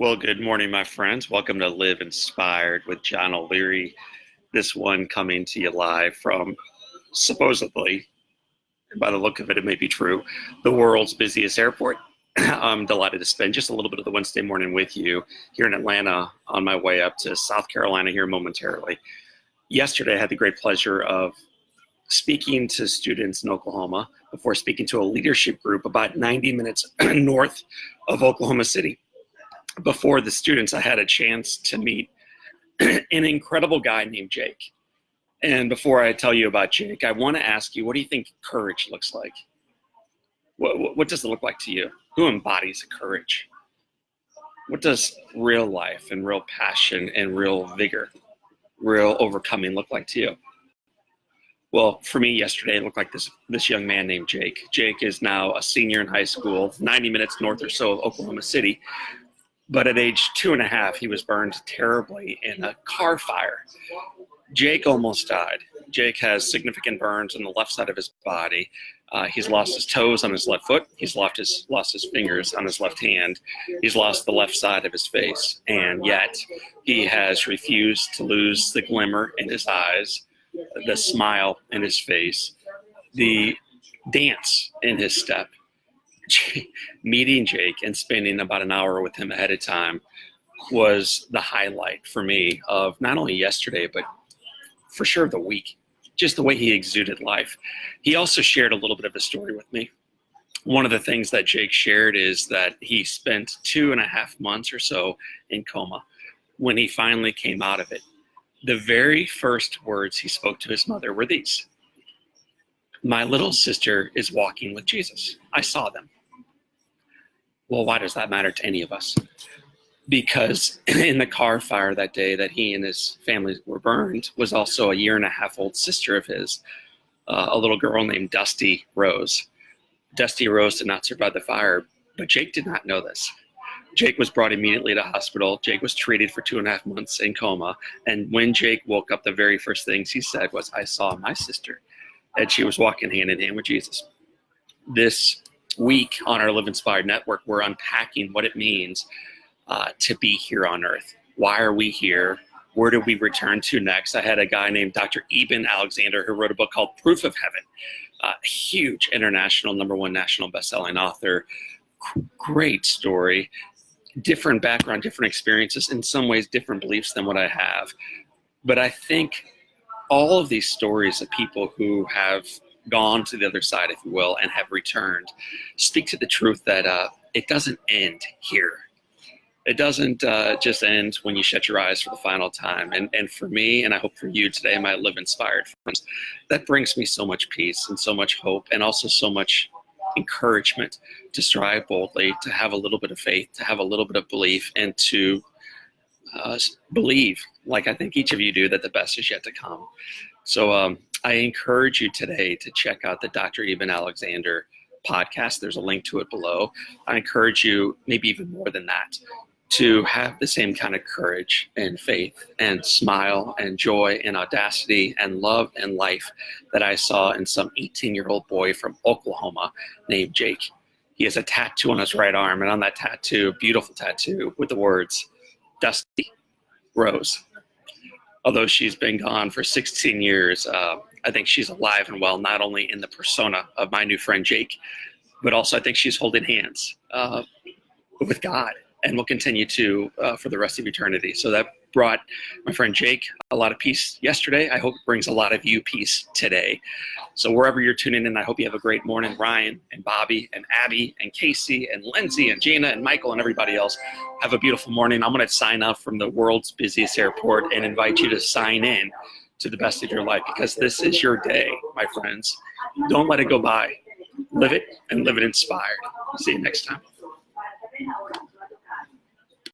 Well, good morning, my friends. Welcome to Live Inspired with John O'Leary. This one coming to you live from, supposedly, by the look of it, it may be true, the world's busiest airport. I'm delighted to spend just a little bit of the Wednesday morning with you here in Atlanta on my way up to South Carolina here momentarily. Yesterday, I had the great pleasure of speaking to students in Oklahoma before speaking to a leadership group about 90 minutes north of Oklahoma City. Before the students, I had a chance to meet an incredible guy named Jake. And before I tell you about Jake, I want to ask you, what do you think courage looks like? What does it look like to you? Who embodies courage? What does real life and real passion and real vigor, real overcoming look like to you? Well, for me yesterday, it looked like this young man named Jake. Jake is now a senior in high school, 90 minutes north or so of Oklahoma City. But at age 2.5, he was burned terribly in a car fire. Jake almost died. Jake has significant burns on the left side of his body. He's lost his toes on his left foot. He's lost his fingers on his left hand. He's lost the left side of his face. And yet he has refused to lose the glimmer in his eyes, the smile in his face, the dance in his step. Meeting Jake and spending about an hour with him ahead of time was the highlight for me of not only yesterday, but for sure the week. Just the way he exuded life. He also shared a little bit of a story with me. One of the things that Jake shared is that he spent 2.5 months or so in coma. When he finally came out of it, the very first words he spoke to his mother were these: "My little sister is walking with Jesus. I saw them." Well, why does that matter to any of us? Because in the car fire that day that he and his family were burned was also a 1.5-year-old sister of his, a little girl named Dusty Rose. Dusty Rose did not survive the fire, but Jake did not know this. Jake was brought immediately to hospital. Jake was treated for 2.5 months in coma. And when Jake woke up, the very first things he said was, "I saw my sister." And she was walking hand in hand with Jesus. This week on our Live Inspired Network, we're unpacking what it means to be here on earth. Why are we here? Where do we return to next? I had a guy named Dr. Eben Alexander who wrote a book called Proof of Heaven. Huge international, #1 national best-selling author. Great story. Different background, different experiences, in some ways different beliefs than what I have. But I think all of these stories of people who have gone to the other side, if you will, and have returned, speak to the truth that it doesn't end here. It doesn't just end when you shut your eyes for the final time. And for me, and I hope for you today, my Live Inspired friends, that brings me so much peace and so much hope and also so much encouragement to strive boldly, to have a little bit of faith, to have a little bit of belief, and to believe, like I think each of you do, that the best is yet to come. So I encourage you today to check out the Dr. Eben Alexander podcast. There's a link to it below. I encourage you, maybe even more than that, to have the same kind of courage and faith and smile and joy and audacity and love and life that I saw in some 18-year-old boy from Oklahoma named Jake. He has a tattoo on his right arm, and on that tattoo, a beautiful tattoo with the words, "Dusty Rose." Although she's been gone for 16 years, I think she's alive and well, not only in the persona of my new friend Jake, but also I think she's holding hands with God and will continue to for the rest of eternity. So that brought my friend Jake a lot of peace yesterday. I hope it brings a lot of you peace today. So wherever you're tuning in, I hope you have a great morning. Ryan and Bobby and Abby and Casey and Lindsay and Gina and Michael and everybody else, have a beautiful morning. I'm going to sign up from the world's busiest airport and invite you to sign in to the best of your life, because this is your day, my friends. Don't let it go by. Live it and live it inspired. See you next time.